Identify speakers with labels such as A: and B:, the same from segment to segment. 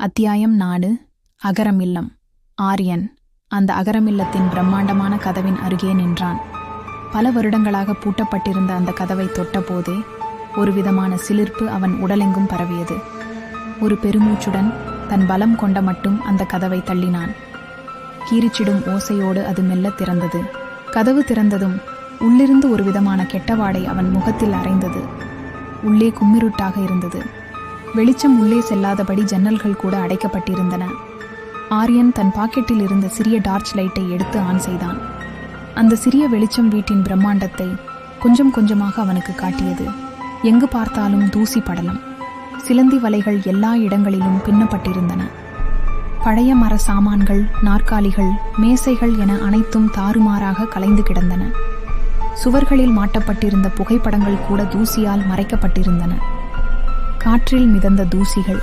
A: அத்தியாயம் 4. அகரமில்லம். ஆரியன் அந்த அகரமில்லத்தின் பிரம்மாண்டமான கதவின் அருகே நின்றான். பல வருடங்களாக பூட்டப்பட்டிருந்த அந்த கதவை தொட்டபோதே ஒரு விதமான சிலிர்ப்பு அவன் உடலெங்கும் பரவியது. ஒரு பெருமூச்சுடன் தன் பலம் கொண்ட மட்டும் அந்த கதவை தள்ளினான். கீரிச்சிடும் ஓசையோடு அது மெல்ல திறந்தது. கதவு திறந்ததும் உள்ளிருந்து ஒரு விதமான கெட்டவாடை அவன் முகத்தில் அரைந்தது. உள்ளே கும்மிருட்டாக இருந்தது. வெளிச்சம் உள்ளே செல்லாதபடி ஜன்னல்கள் கூட அடைக்கப்பட்டிருந்தன. ஆரியன் தன் பாக்கெட்டில் இருந்த சிறிய டார்ச் லைட்டை எடுத்து ஆன் செய்தான். அந்த சிறிய வெளிச்சம் வீட்டின் பிரம்மாண்டத்தை கொஞ்சம் கொஞ்சமாக அவனுக்கு காட்டியது. எங்கு பார்த்தாலும் தூசி படலம். சிலந்தி வலைகள் எல்லா இடங்களிலும் பின்னப்பட்டிருந்தன. பழைய மர சாமான்கள், நாற்காலிகள், மேசைகள் என அனைத்தும் தாறுமாறாக கலைந்து கிடந்தன. சுவர்களில் மாட்டப்பட்டிருந்த புகைப்படங்கள் கூட தூசியால் மறைக்கப்பட்டிருந்தன. காற்றில் மிதந்த தூசிகள்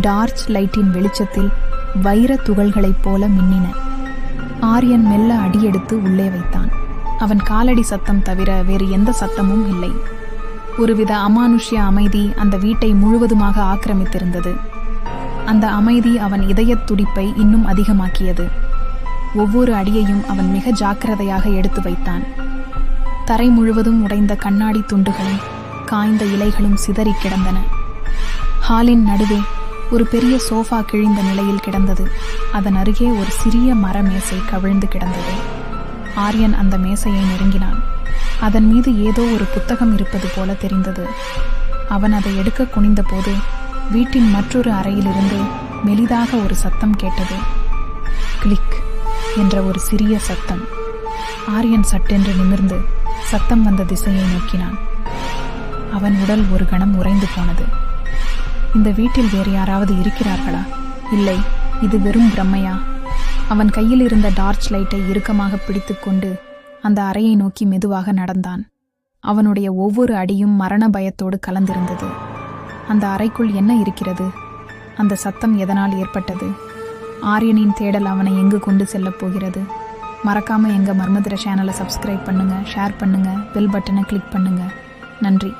A: டார்ச் லைட்டின் வெளிச்சத்தில் வைர துகள்களைப் போல மின்னின. ஆரியன் மெல்ல அடியெடுத்து உள்ளே வைத்தான். அவன் காலடி சத்தம் தவிர வேறு எந்த சத்தமும் இல்லை. ஒருவித அமானுஷ்ய அமைதி அந்த வீட்டை முழுவதுமாக ஆக்கிரமித்திருந்தது. அந்த அமைதி அவன் இதயத் துடிப்பை இன்னும் அதிகமாக்கியது. ஒவ்வொரு அடியையும் அவன் மிக ஜாக்கிரதையாக எடுத்து வைத்தான். தரை முழுவதும் உடைந்த கண்ணாடி துண்டுகளும் காய்ந்த இலைகளும் சிதறி கிடந்தன. ஹாலின் நடுவே ஒரு பெரிய சோஃபா கிழிந்த நிலையில் கிடந்தது. அதன் அருகே ஒரு சிறிய மர மேசை கவிழ்ந்து கிடந்தது. ஆரியன் அந்த மேசையை நெருங்கினான். அதன் மீது ஏதோ ஒரு புத்தகம் இருப்பது போல தெரிந்தது. அவன் அதை எடுக்க குனிந்த போது வீட்டின் மற்றொரு அறையிலிருந்து மெலிதாக ஒரு சத்தம் கேட்டது. கிளிக் என்ற ஒரு சிறிய சத்தம். ஆரியன் சட்டென்று நிமிர்ந்து சத்தம் வந்த திசையை நோக்கினான். அவன் உடல் ஒரு கணம் உறைந்து போனது. இந்த வீட்டில் வேறு யாராவது இருக்கிறார்களா? இல்லை, இது வெறும் பிரம்மையா? அவன் கையில் இருந்த டார்ச் லைட்டை இறுக்கமாக பிடித்துக்கொண்டு அந்த அறையை நோக்கி மெதுவாக நடந்தான். அவனுடைய ஒவ்வொரு அடியும் மரண பயத்தோடு கலந்திருந்தது. அந்த அறைக்குள் என்ன இருக்கிறது? அந்த சத்தம் எதனால் ஏற்பட்டது? ஆரியனின் தேடல் அவனை எங்கு கொண்டு செல்லப் போகிறது? மறக்காம எங்க மர்மதிர சேனலை சப்ஸ்கிரைப் பண்ணுங்க, ஷேர் பண்ணுங்க, பெல் பட்டனை கிளிக் பண்ணுங்க. நன்றி.